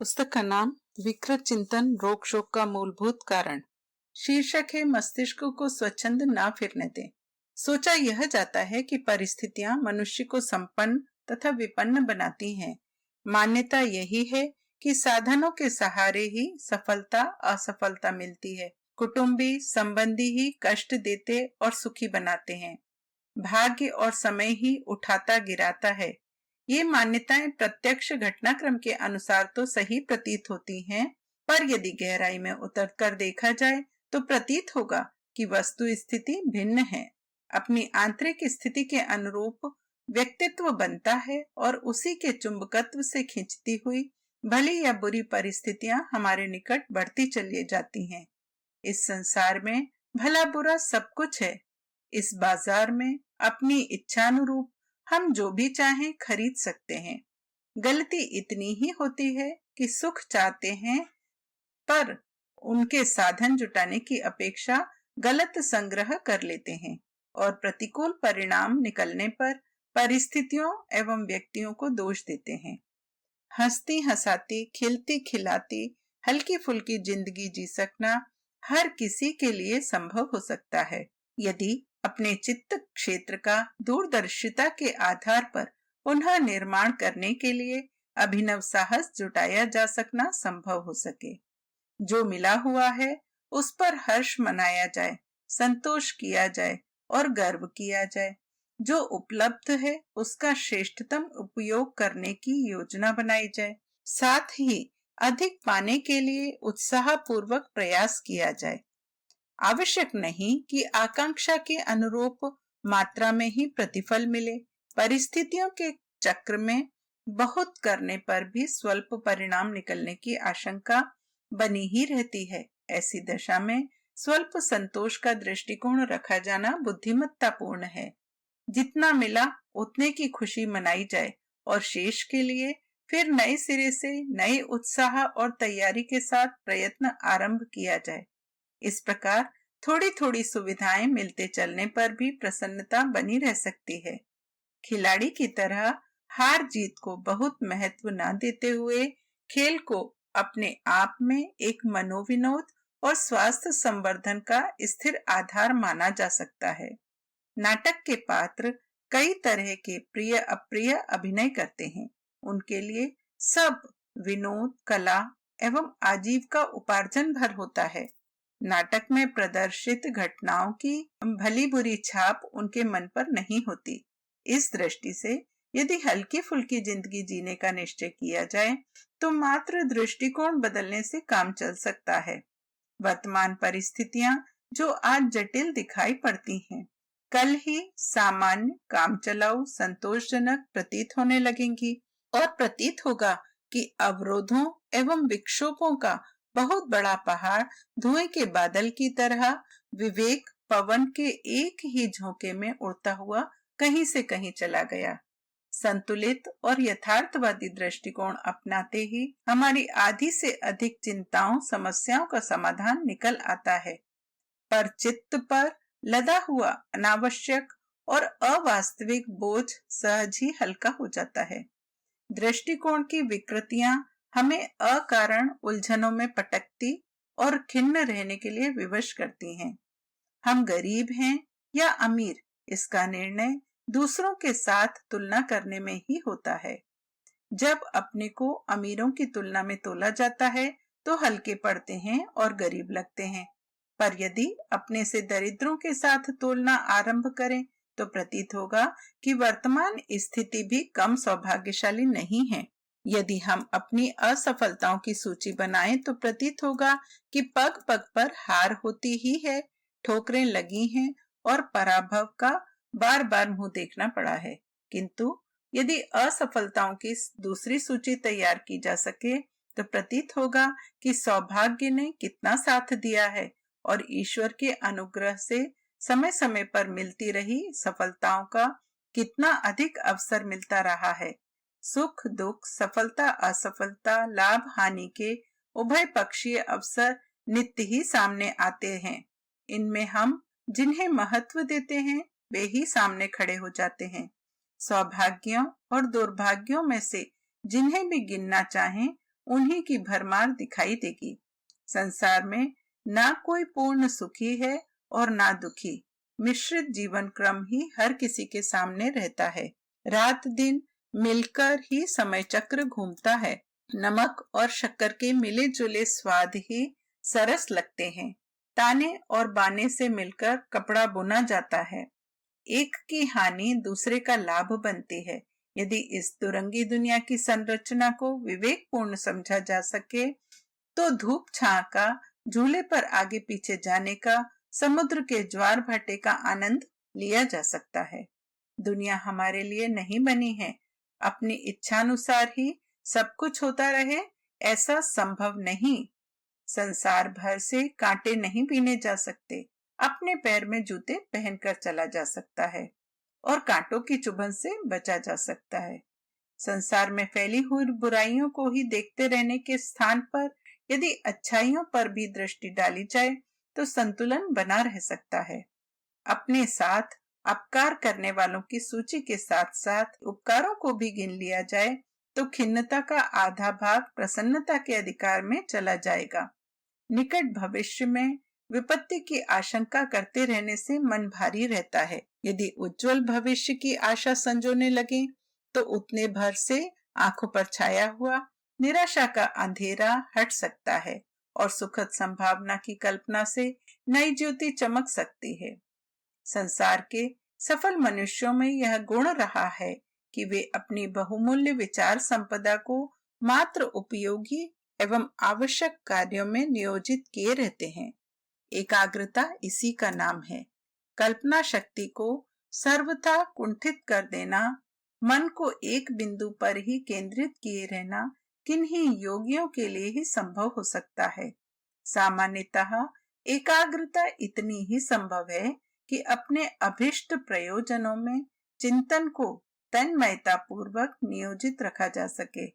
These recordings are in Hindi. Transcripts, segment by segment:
पुस्तक का नाम विकृत चिंतन रोग शोक का मूलभूत कारण। शीर्षक है मस्तिष्क को स्वच्छंद ना फिरने दें। सोचा यह जाता है कि परिस्थितियां मनुष्य को संपन्न तथा विपन्न बनाती हैं। मान्यता यही है कि साधनों के सहारे ही सफलता असफलता मिलती है। कुटुंबी संबंधी ही कष्ट देते और सुखी बनाते हैं। भाग्य और समय ही उठाता गिराता है। ये मान्यताएं प्रत्यक्ष घटनाक्रम के अनुसार तो सही प्रतीत होती हैं, पर यदि गहराई में उतरकर देखा जाए तो प्रतीत होगा कि वस्तु स्थिति भिन्न है। अपनी आंतरिक स्थिति के अनुरूप व्यक्तित्व बनता है और उसी के चुंबकत्व से खींचती हुई भली या बुरी परिस्थितियां हमारे निकट बढ़ती चली जाती हैं। इस संसार में भला बुरा सब कुछ है। इस बाजार में अपनी इच्छानुरूप हम जो भी चाहें खरीद सकते हैं। गलती इतनी ही होती है कि सुख चाहते हैं, पर उनके साधन जुटाने की अपेक्षा गलत संग्रह कर लेते हैं और प्रतिकूल परिणाम निकलने पर परिस्थितियों एवं व्यक्तियों को दोष देते हैं। हंसती हंसाती, खिलती खिलाती, हल्की फुल्की जिंदगी जी सकना हर किसी के लिए संभव हो सकता है, यदि अपने चित्त क्षेत्र का दूरदर्शिता के आधार पर पुनः निर्माण करने के लिए अभिनव साहस जुटाया जा सकना संभव हो सके। जो मिला हुआ है उस पर हर्ष मनाया जाए, संतोष किया जाए और गर्व किया जाए। जो उपलब्ध है उसका श्रेष्ठतम उपयोग करने की योजना बनाई जाए। साथ ही अधिक पाने के लिए उत्साहपूर्वक प्रयास किया जाए। आवश्यक नहीं कि आकांक्षा के अनुरूप मात्रा में ही प्रतिफल मिले। परिस्थितियों के चक्र में बहुत करने पर भी स्वल्प परिणाम निकलने की आशंका बनी ही रहती है। ऐसी दशा में स्वल्प संतोष का दृष्टिकोण रखा जाना बुद्धिमत्तापूर्ण है। जितना मिला उतने की खुशी मनाई जाए और शेष के लिए फिर नए सिरे से नए उत्साह और तैयारी के साथ प्रयत्न आरंभ किया जाए। इस प्रकार थोड़ी थोड़ी सुविधाएं मिलते चलने पर भी प्रसन्नता बनी रह सकती है। खिलाड़ी की तरह हार जीत को बहुत महत्व न देते हुए खेल को अपने आप में एक मनोविनोद और स्वास्थ्य संवर्धन का स्थिर आधार माना जा सकता है। नाटक के पात्र कई तरह के प्रिय अप्रिय अभिनय करते हैं। उनके लिए सब विनोद, कला एवं आजीविका उपार्जन भर होता है। नाटक में प्रदर्शित घटनाओं की भली बुरी छाप उनके मन पर नहीं होती। इस दृष्टि से यदि हल्की फुल्की जिंदगी जीने का निश्चय किया जाए तो मात्र दृष्टिकोण बदलने से काम चल सकता है। वर्तमान परिस्थितियां जो आज जटिल दिखाई पड़ती हैं, कल ही सामान्य, काम चलाऊ, संतोषजनक प्रतीत होने लगेंगी और प्रतीत होगा कि अवरोधों एवं विक्षोभों का बहुत बड़ा पहाड़ धुएं के बादल की तरह विवेक पवन के एक ही झोंके में उड़ता हुआ कहीं से कहीं चला गया। संतुलित और यथार्थवादी दृष्टिकोण अपनाते ही हमारी आधी से अधिक चिंताओं समस्याओं का समाधान निकल आता है। पर चित्त पर लदा हुआ अनावश्यक और अवास्तविक बोझ सहज ही हल्का हो जाता है। दृष्टिकोण की विकृतियां हमें अकारण उलझनों में पटकती और खिन्न रहने के लिए विवश करती हैं। हम गरीब हैं या अमीर, इसका निर्णय दूसरों के साथ तुलना करने में ही होता है। जब अपने को अमीरों की तुलना में तोला जाता है तो हल्के पड़ते हैं और गरीब लगते हैं, पर यदि अपने से दरिद्रों के साथ तोलना आरंभ करें तो प्रतीत होगा कि वर्तमान स्थिति भी कम सौभाग्यशाली नहीं है। यदि हम अपनी असफलताओं की सूची बनाएं तो प्रतीत होगा कि पग पग पर हार होती ही है, ठोकरें लगी हैं और पराभव का बार बार मुंह देखना पड़ा है। किंतु यदि असफलताओं की दूसरी सूची तैयार की जा सके तो प्रतीत होगा कि सौभाग्य ने कितना साथ दिया है और ईश्वर के अनुग्रह से समय समय पर मिलती रही सफलताओं का कितना अधिक अवसर मिलता रहा है। सुख दुख, सफलता असफलता, लाभ हानि के उभय पक्षीय अवसर नित्य ही सामने आते हैं। इनमें हम जिन्हें महत्व देते हैं वे ही सामने खड़े हो जाते हैं। सौभाग्यों और दुर्भाग्यों में से जिन्हें भी गिनना चाहें उन्हीं की भरमार दिखाई देगी। संसार में ना कोई पूर्ण सुखी है और ना दुखी। मिश्रित जीवन क्रम ही हर किसी के सामने रहता है। रात दिन मिलकर ही समय चक्र घूमता है। नमक और शक्कर के मिले जुले स्वाद ही सरस लगते हैं। ताने और बाने से मिलकर कपड़ा बुना जाता है। एक की हानि दूसरे का लाभ बनती है। यदि इस दुरंगी दुनिया की संरचना को विवेकपूर्ण समझा जा सके तो धूप छां का, झूले पर आगे पीछे जाने का, समुद्र के ज्वार भाटे का आनंद लिया जा सकता है। दुनिया हमारे लिए नहीं बनी है। अपनी इच्छानुसार ही सब कुछ होता रहे ऐसा संभव नहीं। संसार भर से कांटे नहीं बीने जा सकते। अपने पैर में जूते पहनकर चला जा सकता है और कांटों की चुभन से बचा जा सकता है। संसार में फैली हुई बुराइयों को ही देखते रहने के स्थान पर यदि अच्छाइयों पर भी दृष्टि डाली जाए तो संतुलन बना रह सकता है। अपने साथ अपकार करने वालों की सूची के साथ साथ उपकारों को भी गिन लिया जाए तो खिन्नता का आधा भाग प्रसन्नता के अधिकार में चला जाएगा। निकट भविष्य में विपत्ति की आशंका करते रहने से मन भारी रहता है। यदि उज्जवल भविष्य की आशा संजोने लगे तो उतने भर से आंखों पर छाया हुआ निराशा का अंधेरा हट सकता है और सुखद संभावना की कल्पना से नई ज्योति चमक सकती है। संसार के सफल मनुष्यों में यह गुण रहा है कि वे अपनी बहुमूल्य विचार संपदा को मात्र उपयोगी एवं आवश्यक कार्यों में नियोजित किए रहते हैं। एकाग्रता इसी का नाम है। कल्पना शक्ति को सर्वथा कुंठित कर देना, मन को एक बिंदु पर ही केंद्रित किए रहना किन्हीं योगियों के लिए ही संभव हो सकता है। सामान्यतः एकाग्रता इतनी ही संभव है कि अपने अभिष्ट प्रयोजनों में चिंतन को तन्मयता पूर्वक नियोजित रखा जा सके।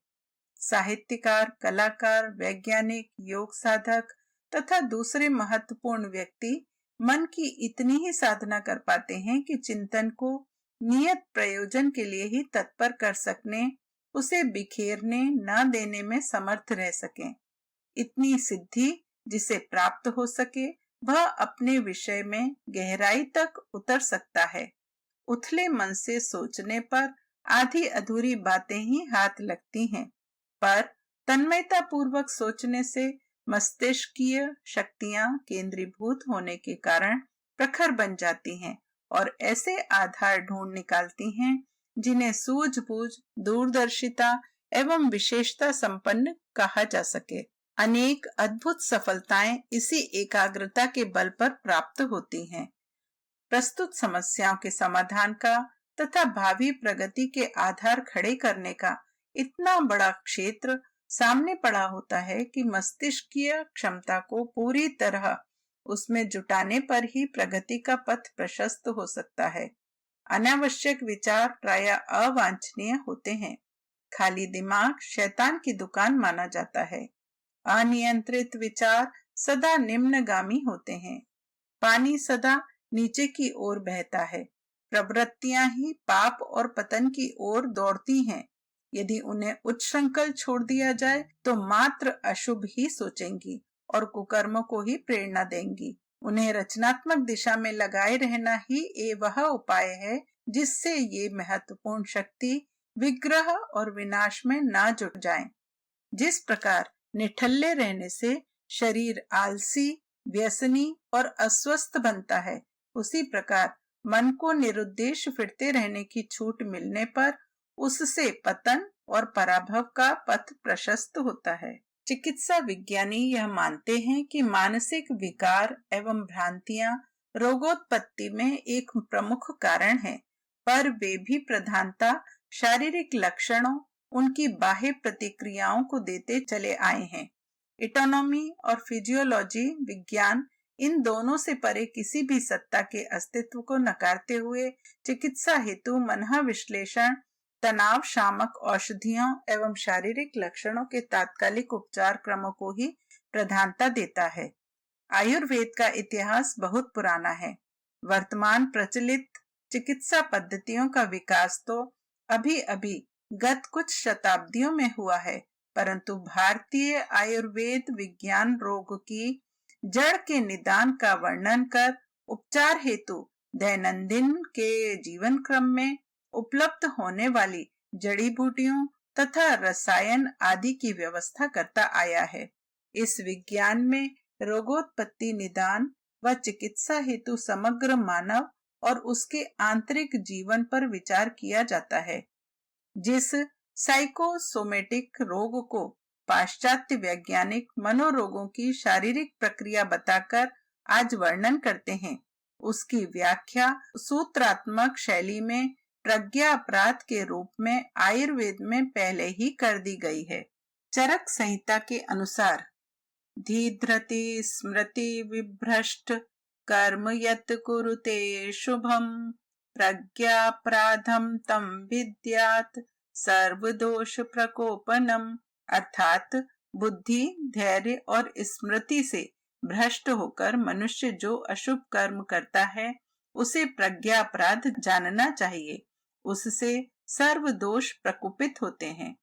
साहित्यकार, कलाकार, वैज्ञानिक, योग साधक तथा दूसरे महत्वपूर्ण व्यक्ति मन की इतनी ही साधना कर पाते हैं कि चिंतन को नियत प्रयोजन के लिए ही तत्पर कर सकने, उसे बिखेरने न देने में समर्थ रह सकें। इतनी सिद्धि जिसे प्राप्त हो सके वह अपने विषय में गहराई तक उतर सकता है। उथले मन से सोचने पर आधी अधूरी बातें ही हाथ लगती हैं, पर तन्मयता पूर्वक सोचने से मस्तिष्कीय शक्तियां केंद्रीभूत होने के कारण प्रखर बन जाती हैं और ऐसे आधार ढूंढ निकालती हैं जिन्हें सूझबूझ, दूरदर्शिता एवं विशेषता संपन्न कहा जा सके। अनेक अद्भुत सफलताएं इसी एकाग्रता के बल पर प्राप्त होती हैं। प्रस्तुत समस्याओं के समाधान का तथा भावी प्रगति के आधार खड़े करने का इतना बड़ा क्षेत्र सामने पड़ा होता है कि मस्तिष्कीय क्षमता को पूरी तरह उसमें जुटाने पर ही प्रगति का पथ प्रशस्त हो सकता है। अनावश्यक विचार प्रायः अवांछनीय होते हैं। खाली दिमाग शैतान की दुकान माना जाता है। अनियंत्रित विचार सदा निम्नगामी होते हैं। पानी सदा नीचे की ओर बहता है। प्रवृत्तियां ही पाप और पतन की ओर दौड़ती हैं। यदि उन्हें उच्छृंखल छोड़ दिया जाए तो मात्र अशुभ ही सोचेंगी और कुकर्मों को ही प्रेरणा देंगी। उन्हें रचनात्मक दिशा में लगाए रहना ही वह उपाय है जिससे ये महत्वपूर्ण शक्ति विग्रह और विनाश में ना जुट जाए। जिस प्रकार निठल्ले रहने से शरीर आलसी, व्यसनी और अस्वस्थ बनता है, उसी प्रकार मन को निरुद्देश्य फिरते रहने की छूट मिलने पर उससे पतन और पराभव का पथ प्रशस्त होता है। चिकित्सा विज्ञानी यह मानते हैं कि मानसिक विकार एवं भ्रांतियां रोगोत्पत्ति में एक प्रमुख कारण है, पर वे भी प्रधानता शारीरिक लक्षणों, उनकी बाह्य प्रतिक्रियाओं को देते चले आए हैं। इकोनॉमी और फिजियोलॉजी विज्ञान इन दोनों से परे किसी भी सत्ता के अस्तित्व को नकारते हुए चिकित्सा हेतु मनःविश्लेषण, तनाव शामक औषधियों एवं शारीरिक लक्षणों के तात्कालिक उपचार क्रमों को ही प्रधानता देता है। आयुर्वेद का इतिहास बहुत पुराना है। वर्तमान प्रचलित चिकित्सा पद्धतियों का विकास तो अभी अभी गत कुछ शताब्दियों में हुआ है, परंतु भारतीय आयुर्वेद विज्ञान रोग की जड़ के निदान का वर्णन कर उपचार हेतु दैनंदिन के जीवन क्रम में उपलब्ध होने वाली जड़ी बूटियों तथा रसायन आदि की व्यवस्था करता आया है। इस विज्ञान में रोगोत्पत्ति निदान व चिकित्सा हेतु समग्र मानव और उसके आंतरिक जीवन पर विचार किया जाता है। जिस साइकोसोमेटिक रोग को पाश्चात्य वैज्ञानिक मनोरोगों की शारीरिक प्रक्रिया बताकर आज वर्णन करते हैं, उसकी व्याख्या सूत्रात्मक शैली में प्रज्ञा अपराध के रूप में आयुर्वेद में पहले ही कर दी गई है। चरक संहिता के अनुसार धीधृति स्मृति विभ्रष्ट कर्म यत् कुरुते शुभम प्रज्ञापराधम तम विद्यात् सर्वदोष प्रकोपनम, अर्थात बुद्धि, धैर्य और स्मृति से भ्रष्ट होकर मनुष्य जो अशुभ कर्म करता है उसे प्रज्ञापराध जानना चाहिए। उससे सर्व दोष प्रकुपित होते हैं।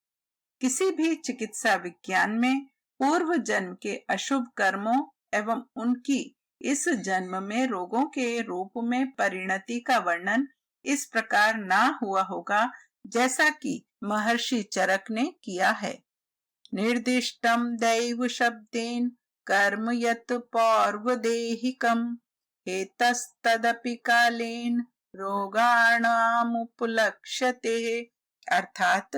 किसी भी चिकित्सा विज्ञान में पूर्व जन्म के अशुभ कर्मों एवं उनकी इस जन्म में रोगों के रूप में परिणति का वर्णन इस प्रकार ना हुआ होगा जैसा कि महर्षि चरक ने किया है। निर्दिष्टम दैव शब्देन कर्म यत् पौर्वदेहिकम हेतस्तदपि कालेन रोगाणामुपलक्ष्यते, अर्थात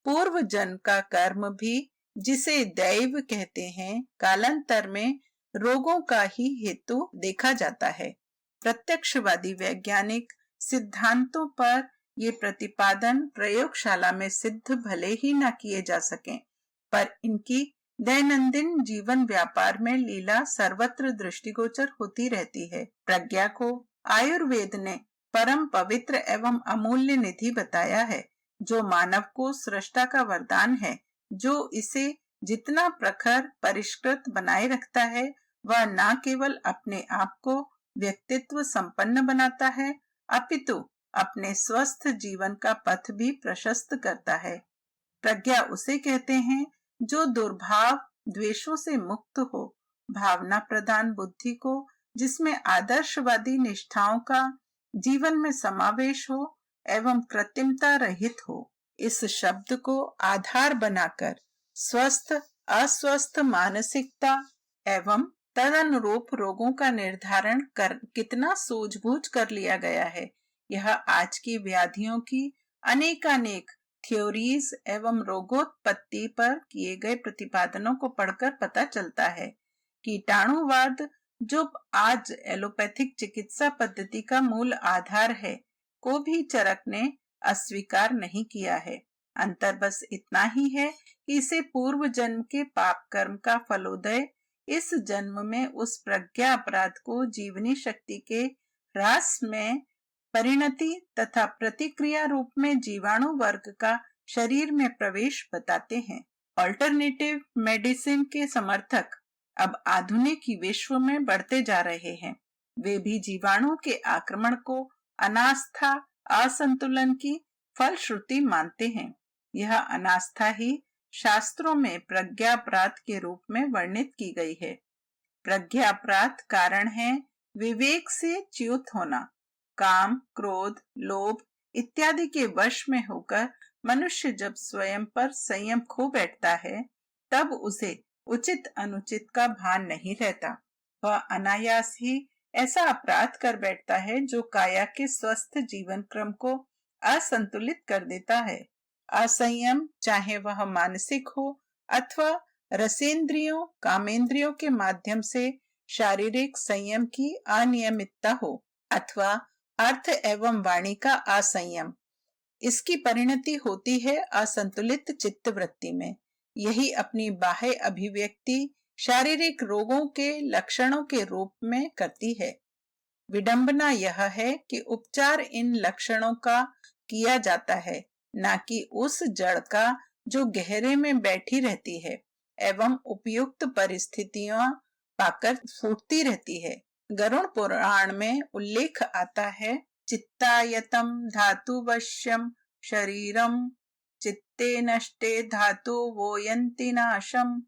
पूर्व जन्म का कर्म भी जिसे दैव कहते हैं कालांतर में रोगों का ही हेतु देखा जाता है। प्रत्यक्षवादी वैज्ञानिक सिद्धांतों पर ये प्रतिपादन प्रयोगशाला में सिद्ध भले ही न किए जा सकें, पर इनकी दैनंदिन जीवन व्यापार में लीला सर्वत्र दृष्टिगोचर होती रहती है। प्रज्ञा को आयुर्वेद ने परम पवित्र एवं अमूल्य निधि बताया है, जो मानव को सृष्टा का वरदान है, जो इसे जितना प्रखर परिष्कृत बनाए रखता है वह न केवल अपने आप को व्यक्तित्व संपन्न बनाता है अपितु अपने स्वस्थ जीवन का पथ भी प्रशस्त करता है। प्रज्ञा उसे कहते हैं जो दुर्भाव द्वेषों से मुक्त हो, भावना प्रधान बुद्धि को जिसमें आदर्शवादी निष्ठाओं का जीवन में समावेश हो एवं कृत्रिमता रहित हो। इस शब्द को आधार बनाकर स्वस्थ अस्वस्थ मानसिकता एवं तदनुरूप रोगों का निर्धारण कर कितना सूझबूझ कर लिया गया है, यह आज की व्याधियों की अनेकानेक थ्योरीज एवं रोगोत्पत्ति पर किए गए प्रतिपादनों को पढ़कर पता चलता है। कीटाणुवाद जो आज एलोपैथिक चिकित्सा पद्धति का मूल आधार है, को भी चरक ने अस्वीकार नहीं किया है। अंतर बस इतना ही है कि इसे पूर्व जन्म के पाप कर्म का फलोदय इस जन्म में उस प्रज्ञा अपराध को जीवनी शक्ति के ह्रास में परिणति तथा प्रतिक्रिया रूप में जीवाणु वर्ग का शरीर में प्रवेश बताते हैं। अल्टरनेटिव मेडिसिन के समर्थक अब आधुनिक विश्व में बढ़ते जा रहे हैं। वे भी जीवाणु के आक्रमण को अनास्था असंतुलन की फलश्रुति मानते हैं। यह अनास्था ही शास्त्रों में प्रज्ञापराध के रूप में वर्णित की गई है। प्रज्ञापराध कारण है विवेक से च्युत होना। काम, क्रोध, लोभ इत्यादि के वश में होकर मनुष्य जब स्वयं पर संयम खो बैठता है, तब उसे उचित अनुचित का भान नहीं रहता। वह अनायास ही ऐसा अपराध कर बैठता है जो काया के स्वस्थ जीवन क्रम को असंतुलित कर देता है। असंयम चाहे वह मानसिक हो अथवा रसेंद्रियों कामेंद्रियों के माध्यम से शारीरिक संयम की अनियमितता हो अथवा अर्थ एवं वाणी का असंयम, इसकी परिणति होती है असंतुलित चित्त वृत्ति में। यही अपनी बाह्य अभिव्यक्ति शारीरिक रोगों के लक्षणों के रूप में करती है। विडंबना यह है कि उपचार इन लक्षणों का किया जाता है, न कि उस जड़ का जो गहरे में बैठी रहती है एवं उपयुक्त परिस्थितियां पाकर फूटती रहती है। गरुड़ पुराण में उल्लेख आता है, चित्तायतम धातुवश्यम शरीरम चित्ते नष्टे धातुवो यन्ति नाशम्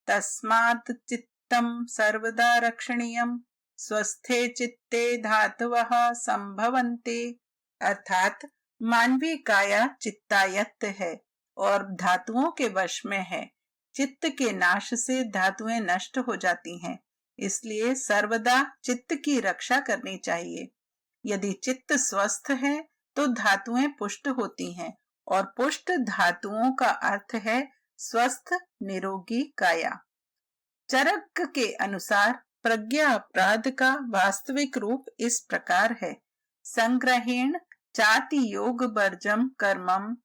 तस्मात् चित्तं सर्वदा रक्षणीयम् स्वस्थे चित्ते धातवः संभवन्ति। अर्थात मानवीय काया चित्तायत्त है और धातुओं के वश में है। चित्त के नाश से धातुएं नष्ट हो जाती हैं, इसलिए सर्वदा चित्त की रक्षा करनी चाहिए। यदि चित्त स्वस्थ है तो धातुएं पुष्ट होती हैं और पुष्ट धातुओं का अर्थ है स्वस्थ निरोगी काया। चरक के अनुसार प्रज्ञा अपराध का वास्तविक रूप इस प्रकार है। संग्रहेण चाति योग वर्जम कर्मम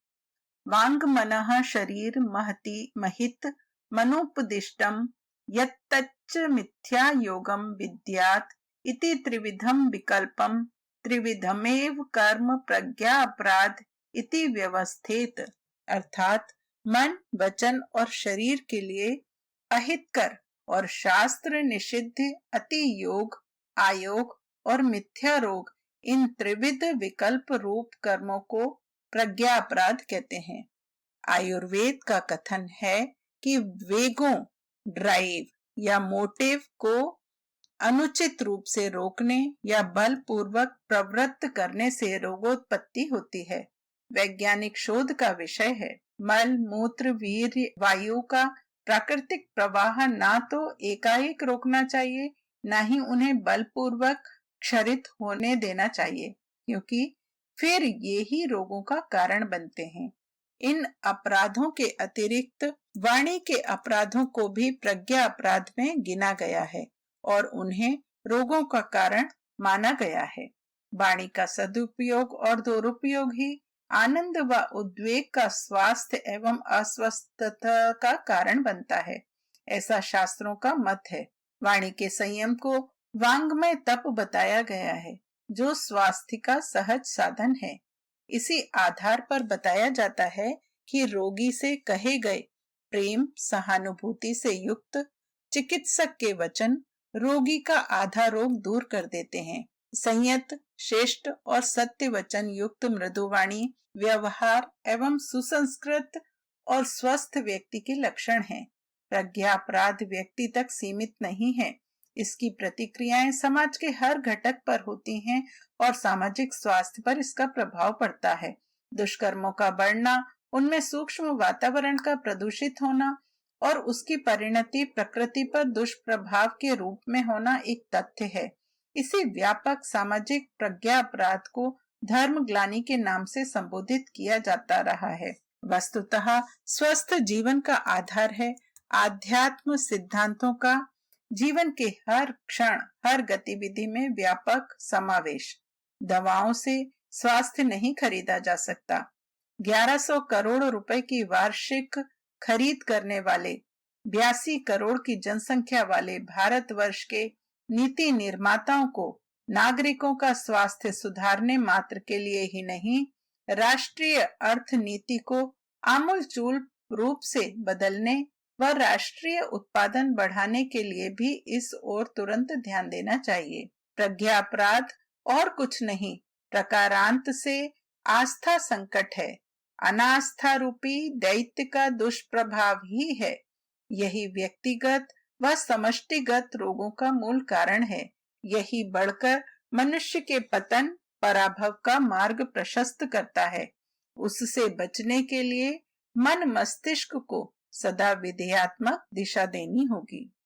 वांग मनः शरीर महति महित मनोपदिष्टम यत्तच्च मिथ्या योगम विद्यात् इति त्रिविधम विकल्पम त्रिविधमेव कर्म प्रज्ञा अपराध इति व्यवस्थित। अर्थात मन वचन और शरीर के लिए अहितकर और शास्त्र निषिद्ध अति योग आयोग और मिथ्या रोग इन त्रिविध विकल्प रूप कर्मों को प्रज्ञा अपराध कहते हैं। आयुर्वेद का कथन है कि वेगों ड्राइव या मोटिव को अनुचित रूप से रोकने या बलपूर्वक प्रवृत्त करने से रोगोत्पत्ति होती है। वैज्ञानिक शोध का विषय है। मल मूत्र वीर्य वायु का प्राकृतिक प्रवाह ना तो एकाएक रोकना चाहिए, ना ही उन्हें बलपूर्वक क्षरित होने देना चाहिए, क्योंकि फिर ये ही रोगों का कारण बनते हैं। इन अपराधों के अतिरिक्त वाणी के अपराधों को भी प्रज्ञा अपराध में गिना गया है और उन्हें रोगों का कारण माना गया है। वाणी का सदुपयोग और दुरुपयोग ही आनंद व उद्वेग का स्वास्थ्य एवं अस्वस्थता का कारण बनता है, ऐसा शास्त्रों का मत है। वाणी के संयम को वांग्मय तप बताया गया है, जो स्वास्थ्य का सहज साधन है। इसी आधार पर बताया जाता है कि रोगी से कहे गए प्रेम सहानुभूति से युक्त चिकित्सक के वचन रोगी का आधा रोग दूर कर देते हैं। संयत श्रेष्ठ और सत्य वचन युक्त मृदुवाणी व्यवहार एवं सुसंस्कृत और स्वस्थ व्यक्ति के लक्षण हैं। प्रज्ञा अपराध व्यक्ति तक सीमित नहीं है, इसकी प्रतिक्रियाएं समाज के हर घटक पर होती हैं और सामाजिक स्वास्थ्य पर इसका प्रभाव पड़ता है। दुष्कर्मों का बढ़ना, उनमें सूक्ष्म वातावरण का प्रदूषित होना और उसकी परिणति प्रकृति पर दुष्प्रभाव के रूप में होना एक तथ्य है। इसी व्यापक सामाजिक प्रज्ञा अपराध को धर्म ग्लानि के नाम से संबोधित किया जाता रहा है। वस्तुतः स्वस्थ जीवन का आधार है आध्यात्म सिद्धांतों का जीवन के हर क्षण हर गतिविधि में व्यापक समावेश। दवाओं से स्वास्थ्य नहीं खरीदा जा सकता। 1100 करोड़ रुपए की वार्षिक खरीद करने वाले 82 करोड़ की जनसंख्या वाले भारतवर्ष के नीति निर्माताओं को नागरिकों का स्वास्थ्य सुधारने मात्र के लिए ही नहीं, राष्ट्रीय अर्थ नीति को आमूलचूल रूप से बदलने व राष्ट्रीय उत्पादन बढ़ाने के लिए भी इस ओर तुरंत ध्यान देना चाहिए। प्रज्ञा अपराध और कुछ नहीं, प्रकारांत से आस्था संकट है। अनास्था रूपी दैत्य का दुष्प्रभाव ही है। यही व्यक्तिगत व समष्टिगत रोगों का मूल कारण है। यही बढ़कर मनुष्य के पतन पराभव का मार्ग प्रशस्त करता है। उससे बचने के लिए मन मस्तिष्क को सदा विधेयात्मक दिशा देनी होगी।